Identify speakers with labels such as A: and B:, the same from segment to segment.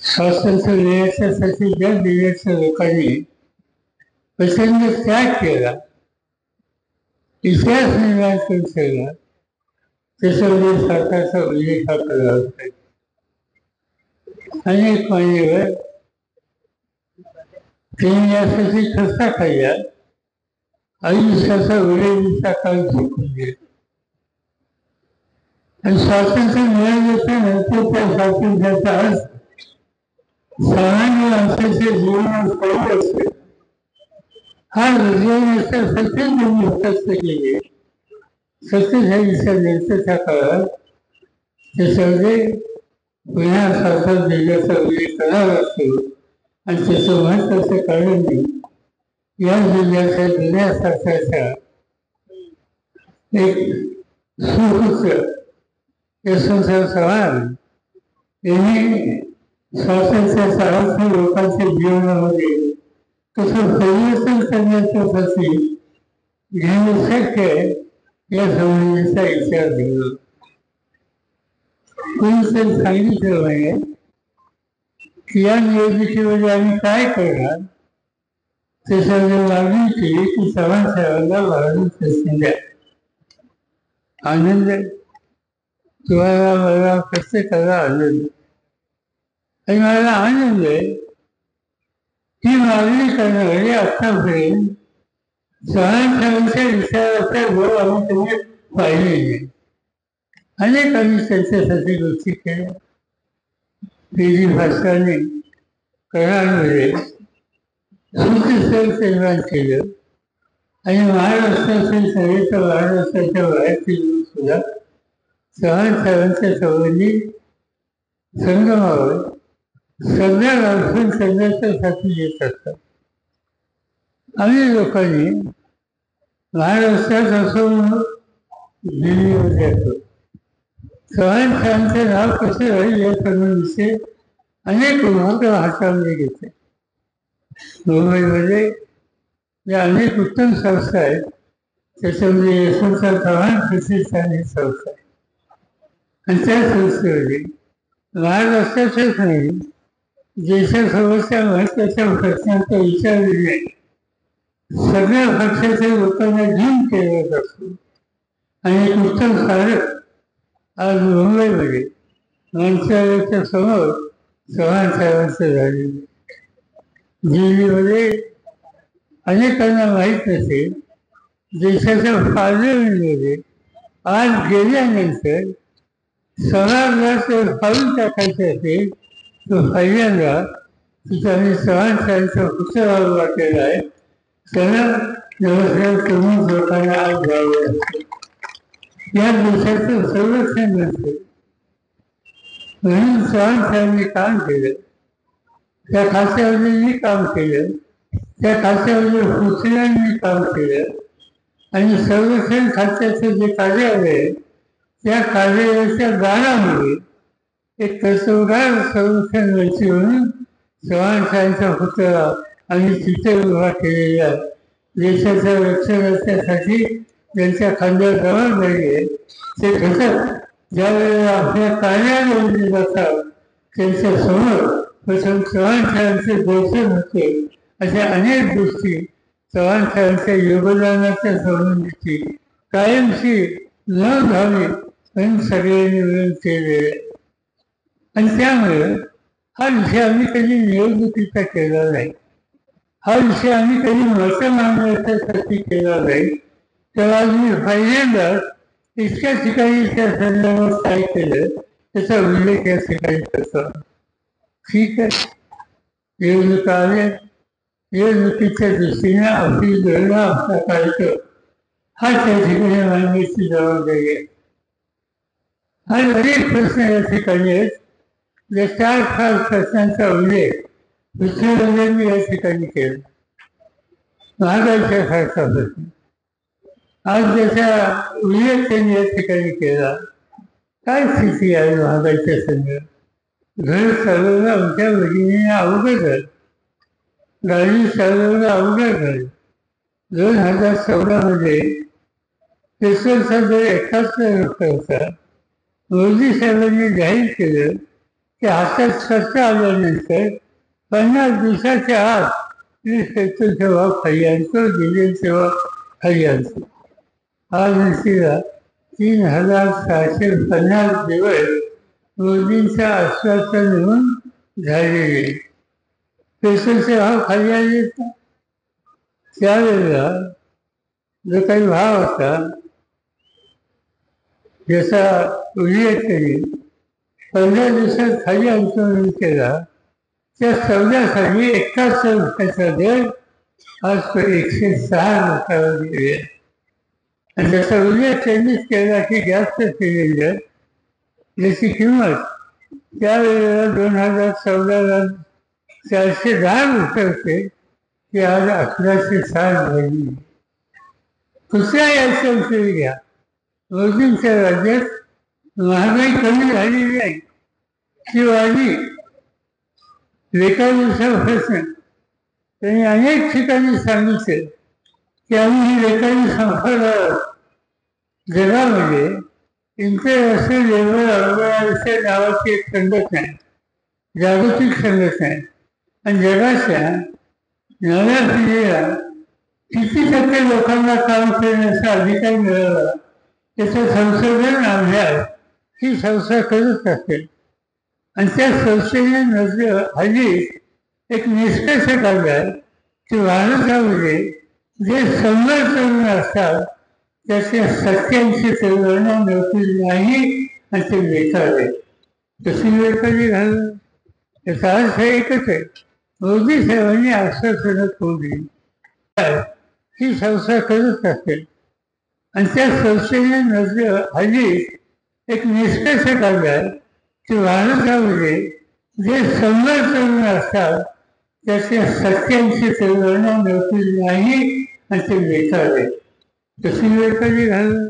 A: स्वातंत्र्य देण्यासाठी ज्या देशाच्या लोकांनी प्रचंड त्याग केला, इतिहास निर्माण करून ठेवला, त्याच्यामध्ये सरकारचा उल्लेख हा करावा लागतो. अनेक मान्यवर त्यांनी यासाठी खर्च खाल्ला, आयुष्याचा वेळेचा काळ झोपून गेला. आणि स्वातंत्र्य मिळाल्याच्या नंतर त्या स्वातंत्र्याचा अर्थ सामान्य माणसाच्या जीवनात पडत असते. हा रुजवण्यासाठी त्यांनी कष्ट केले. 47 काळात त्याच्यामध्ये पुन्हा सारखा देशाचा उल्लेख करावा लागतो. आणि त्याचं महत्वाचं कारण या जिल्ह्याच्या जुन्या सारख्याच्या एक सुपुत्र यशवंतराव चव्हाण यांनी स्वातंत्र्याचा अर्थ लोकांच्या जीवनामध्ये कसं परिवर्तन करण्यासाठी घेणं शक्य आहे या संबंधीचा विचार दिला. कोणीतरी सांगितलं म्हणजे की या निवडणुकीमध्ये आम्ही काय करणार, त्याच्यामध्ये मागणी केली की चव्हाण साहेबांना भारत प्रश्न द्या. आनंद तुम्हाला मला प्रत्येकाला आनंद, आणि मला आनंद आहे ही मागणी करणारे आतापर्यंत चव्हाण साहेबांच्या विचाराचा गोळ आम्ही तुम्ही पाहिले नाही. अनेक आम्ही त्यांच्यासाठी गोष्टी केल्या. दिली भाषाने कराडमध्ये सुखस्थळ निर्माण केलं आणि महाराष्ट्रातील सगळ्याच्या महाराष्ट्राच्या बाहेरचे लोक सुद्धा चव्हाण साहेबांच्या संबंधी संगमावर सगळ्या राष्ट्रीय संघर्षासाठी येत असतात. आम्ही लोकांनी महाराष्ट्रात असो दिल्लीमध्ये असो चव्हाण साहेबांचे नाव कसे राहील या संबंधीचे अनेक उपक्रम हातामध्ये घेतले. मुंबईमध्ये या अनेक उत्तम संस्था आहेत. त्याच्यामध्ये यशवंतराव चव्हाण प्रतिष्ठान ही संस्था आहे. आणि त्या संस्थेमध्ये महाराष्ट्राच्याच नाही देशासमोरच्या महत्वाच्या प्रश्नांचा विचार निर्णय सगळ्या पक्षाच्या लोकांना घेऊन केला जातो. आणि एक उत्तम स्मारक आज मुंबईमध्ये मंत्रालयाच्या समोर चव्हाण साहेबांचं झाले. दिल्लीमध्ये अनेकांना माहीत नसेल, देशाच्या पार्लमेंटमध्ये आज गेल्यानंतर सभागृहात पाऊल टाकायचे असेल तो पहिल्यांदा तिथं आम्ही चव्हाण साहेबांचा पुतळा उभा केला आहे. त्याला नमस्कार करून लोकांना आज जावे लागते. या देशाचं संरक्षण नसते म्हणून चव्हाण साहेबांनी काम केलं. त्या खात्यावरही काम केलं, त्या खात्यावर पुतळ्यांनी काम केलं. आणि संरक्षण खात्याचं जे कार्यालय आहे त्या कार्यालयाच्या दारामध्ये एक कर्तव्यगार संरक्षण मंत्री म्हणून चव्हाण साहेबांचा पुतळा आणि तिथे उभा केलेला देशाच्या रक्षणासाठी ज्यांच्या खांद्यावर जबाबदारी आहे ते घटक ज्यावेळेला आपल्या कार्यालयामध्ये जातात त्यांच्या समोर प्रथम चव्हाण साहेबांचे दर्शन होते. अशा अनेक गोष्टी चव्हाण साहेबांच्या योगदानाच्या संबंधीची कायमची न घावी म्हणून सगळ्यांनी मिळून केलेले. आणि त्यामुळे हा विषय आम्ही कधी निवडणुकीचा केला नाही, हा विषय आम्ही कधी मत मागण्यासाठी केला नाही. तेव्हा आम्ही पहिल्यांदाच इतक्या ठिकाणी त्या संदर्भात काय केलं त्याचा उल्लेख या ठिकाणी करतो. ठीक आहे, निवडणुका आल्या, निवडणुकीच्या दृष्टीने आपली गणना आपला कार्यक्रम हा त्या ठिकाणी मांडण्याची जबाबदारी आहे. हा अनेक प्रश्न या ठिकाणी आहेत. या 4-5 प्रश्नांचा उल्लेख पृथ्वीराजांनी या ठिकाणी केला. महागाईच्या सारखा प्रश्न आज त्याचा उल्लेख त्यांनी या ठिकाणी केला. काय स्थिती आहे महागाईच्या संदर्भात? घर चालवणं आमच्या भगिनीने अवघड झालं, गाडी चालवणं अवघड झालं. 2014 पेट्रोलचा दर 71 होता. मोदी साहेबांनी जाहीर केलं की हातात सत्ता आल्यानंतर 50 दिवसाच्या आत मी पेट्रोलचा भाव खाली आणतो, डिझेलचा भाव खाली आणतो. आज उशिरा 3650 दिवस मोदींचं आश्वासन होऊन झालेले. पेट्रोलचे भाव खाली आले. त्यावेळेला जो काही भाव होता ज्याचा उल्लेख त्यांनी 15 दिवसात खाली आणतो म्हणून केला, त्या सौद्यासाठी 71 रुपयाचा दर आज 106 रुपयावर गेले. आणि त्याचा उल्लेख त्यांनीच केला की जास्त सिलेंडर याची किंमत त्यावेळेला 2014ला 410 रुपये होते, ती आज 1160 झाली. दुसऱ्या याचा विषय घ्या. मोदींच्या राज्यात महागाई कमी झालेली आहे की वाढली, बेकारीचा त्यांनी अनेक ठिकाणी सांगितले की आम्ही ही बेकारी संपवणार. जगामध्ये इंटरनॅशनल लेबर ऑर्गनायझेशन नावाची एक संघटना आहे, जागतिक संघटना आहे. आणि जगाच्या नव्या पिढीला किती टक्के लोकांना काम करण्याचा अधिकार मिळाला त्याचं संशोधन अभ्यास ही संस्था करत असेल. आणि त्या संस्थेने हल्ली एक निष्कर्ष काढला की भारतामध्ये जे 100 तरुण असतात त्याचे 87 तरुणांना नोकरी नाही आणि ते बेकार आहे. तशी बेकारी घालून याचा अर्थ एकच आहे, मोदी साहेबांनी आश्वासनं ठेवली ही संस्था करत असेल. आणि त्या संस्थेने हल्ली एक निष्कर्ष काढला की भारतामध्ये जे 100 तरुण असतात त्याचे 87 तरुणांना नोकरी नाही आणि ते बेकार आहे. तशी बेकारी घालून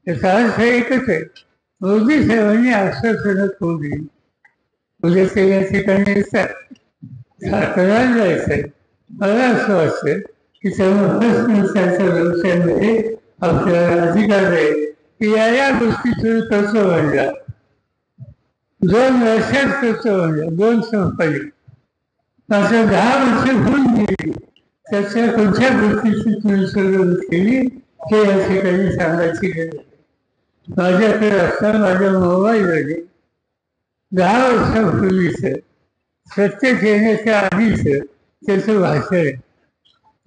A: याचा अर्थ एकच आहे, मोदी साहेबांनी आश्वासनं ठेवली. उद्या ते या ठिकाणी येतात, करायला जायचं आहे. मला असं वाटतं की सर्व प्रश्न व्यवसायामध्ये आपल्याला अधिकार आहे की या गोष्टी तुम्ही करतो म्हणला. 2 वर्षात करतो म्हणला, 2 संपली. मात्र 10 वर्ष होऊन गेली. त्याच्या कोणत्या गोष्टीची तुम्ही सुरुवात केली हे या ठिकाणी सांगायची गरज. माझ्याकडे असताना माझ्या मोबाईलमध्ये 10 वर्षापूर्वीचं सत्तेत येण्याच्या आधीचं त्याचं भाषण आहे.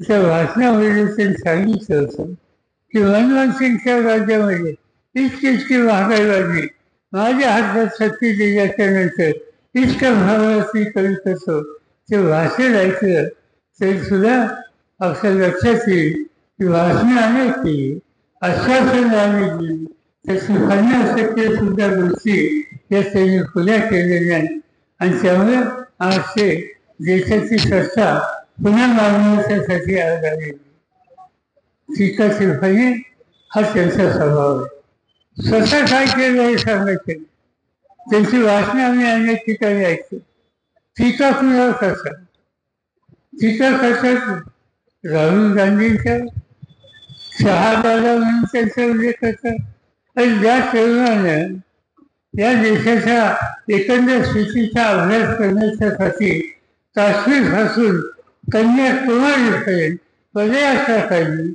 A: त्या भाषणामध्ये त्यांनी सांगितलं होतं की मनमोहन सिंगच्या राज्यामध्ये इतकी महागाई वाढली, माझ्या हातात सत्तेत येण्याच्या नंतर इतक्या भावाची करीत असो. ते भाषण ऐकलं तरी सुद्धा आपल्या लक्षात येईल की भाषणं अनेक केली, आश्वासनं अनेक दिली, त्याची 50% सुद्धा गोष्टी या त्यांनी खुल्या केलेल्या नाही. आणि त्यामुळे आज ते देशाची सत्ता पुन्हा मागण्यासाठी आज आलेली. टीका टिप्पणी हा त्यांचा स्वभाव आहे. स्वतः काय केलं हे सांगायचं. त्यांची भाषणं आम्ही अनेक ठिकाणी ऐकतो. टीका कुणाला करतात? टीका करतात राहुल गांधींच्या, शहाबाला म्हणून त्यांचा उल्लेख करतात. आणि ज्या तरुणानं या देशाच्या एकंदर स्थितीचा अभ्यास करण्यासाठी काश्मीरपासून कन्याकुमारीपर्यंत पदयात्रा काढली,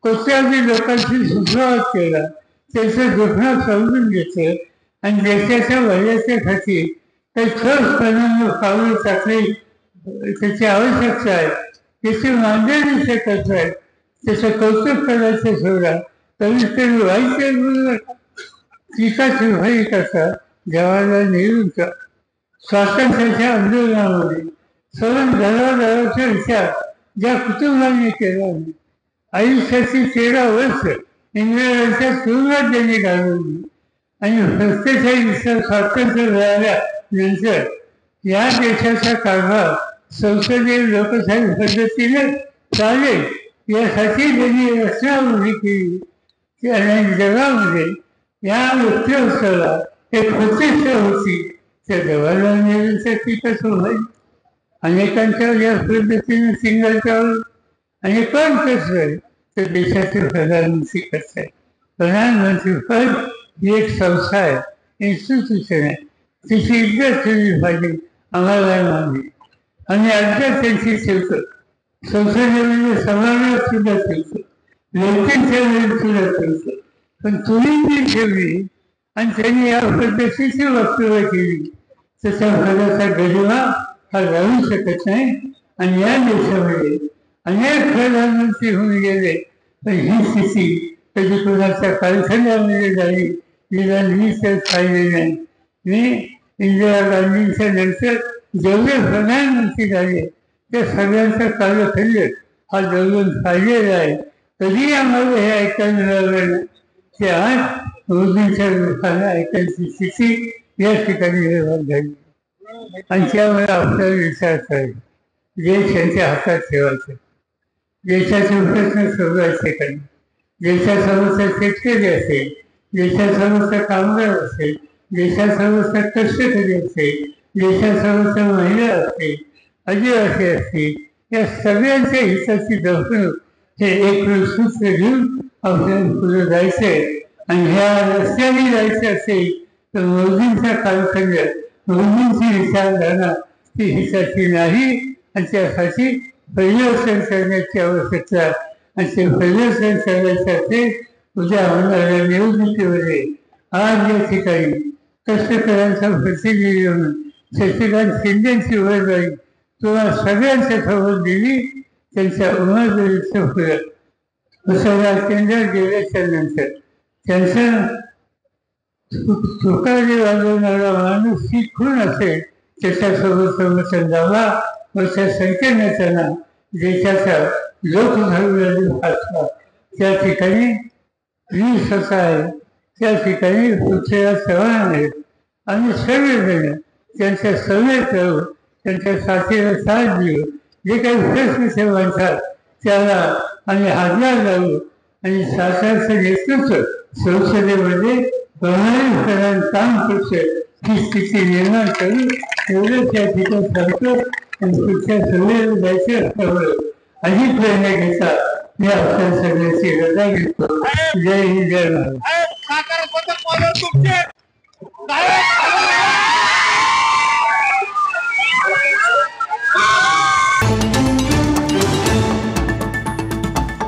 A: कोट्यावधी लोकांशी सुसंवाद केला, त्याचं दुखणं समजून घेतलं आणि देशाच्या भल्याच्यासाठी काही ठोसपणानं पावलं टाकली त्याची आवश्यकता आहे, त्याची मांडणी ते करत आहेत, त्याचं कौतुक करायचं सोडा, कमीत कमी वाईट बोलू नका. टीका टिप्पणी करता जवाहरलाल नेहरूंचा स्वातंत्र्याच्या आंदोलनामध्ये सवन घराघराचा विचार ज्या कुटुंबांनी केला, आयुष्याची 13 वर्ष इंग्रजांच्या तुरुंगात त्यांनी घालवली आणि 47 स्वातंत्र्य मिळाल्यानंतर या देशाचा कारभार संसदीय लोकशाही पद्धतीने चालेल यासाठी त्यांनी रचना उभी केली. आणि जगामध्ये या उत्सवाला एक प्रतिष्ठा होती. त्या जवाहरलाल नेहरूंच्या टीका होईल. अनेकांच्या या पद्धतीने सिंगाच्यावर आणि कोण कसं तर देशाचे प्रधानमंत्री कसं आहे. प्रधानमंत्री पद ही एक संस्था आहे, इन्स्टिट्यूशन आहे. तिची इज्जत ठेवली पाहिजे आम्हाला मागणी. आणि अद्याप त्यांची ठेवतो. संसदेमध्ये सभागृहात सुद्धा ठेवतो, लोकांच्या वेळेत सुद्धा ठेवतो. पण तुम्ही जी ठेवली आणि त्यांनी या पद्धतीची वक्तव्य केली तशा पदाचा गरिमा हा राहू शकत नाही. आणि या देशामध्ये अनेक प्रधानमंत्री होऊन गेले, पण ही स्थिती कधी कोणाच्या कारखान्यामध्ये झाली निदान मी तर पाहिजे नाही. मी इंदिरा गांधींच्या नंतर जेवढे प्रधानमंत्री झाले त्या सगळ्यांचा कालखंड हा जवळून पाहिलेला आहे. कधी आम्हाला हे ऐकायला मिळालं नाही की आज मोदींच्या लोकांना ऐकायची स्थिती या ठिकाणी निर्माण झाली. आणि त्यामुळे आपल्याला विचार करायचा, देश त्यांच्या हातात ठेवायचं, देशाचे प्रश्न सोडवायचे काही, देशासमोरचा शेतकरी असेल, देशासमोरचा कामगार असेल, देशासमोरचा कष्टकरी असेल, देशासमोरचा महिला असेल, आदिवासी असतील, या सगळ्यांच्या हिताची जपणूक हे एक सूत्र घेऊन आपल्याला पुढे जायचंय. आणि ह्या रस्त्याने जायचं असेल तर मोदींचा कालखंड, मोदींची विचारधारणा ती हिताची नाही. आणि त्यासाठी परिवर्तन करण्याची आवश्यकता. आणि ते परिवर्तन करण्यासाठी उद्या होणाऱ्या निवडणुकीमध्ये आज या ठिकाणी कष्टकऱ्यांचा प्रतिनिधी म्हणून शशिकांत शिंदेची उमेदवारी तुम्हाला सगळ्यांच्या खबर दिली. त्यांच्या उमेदवारीचं फुलं सगळ्या केंद्रात गेल्याच्या नंतर त्यांचं तुकारी वाजवणारा माणूस ही खूण असेल त्याच्यासोबत समर्थन लावा. व त्या संख्येने त्यांना देशाचा लोकधर्म असला त्या ठिकाणी मी स्वतः आहे, त्या ठिकाणी पृथ्वीराज चव्हाण आहेत. आम्ही सगळेजण त्यांच्या समेत राहू, त्यांच्या साथीला साथ देऊ. जे काही प्रश्न ते म्हणतात त्याला आम्ही हातभार लावू आणि शासनाचं नेतृत्व संसदेमध्ये प्रभावीपणाने काम करतं ही स्थिती निर्माण करू. एवढं त्या ठिकाणी सांगतो. आणि पुढच्या सगळ्याला जायचं असल्यामुळे अधिक प्रेरणा घेता मी आपल्या सगळ्याची रजा घेतो. जय हिंद, जय महाराज.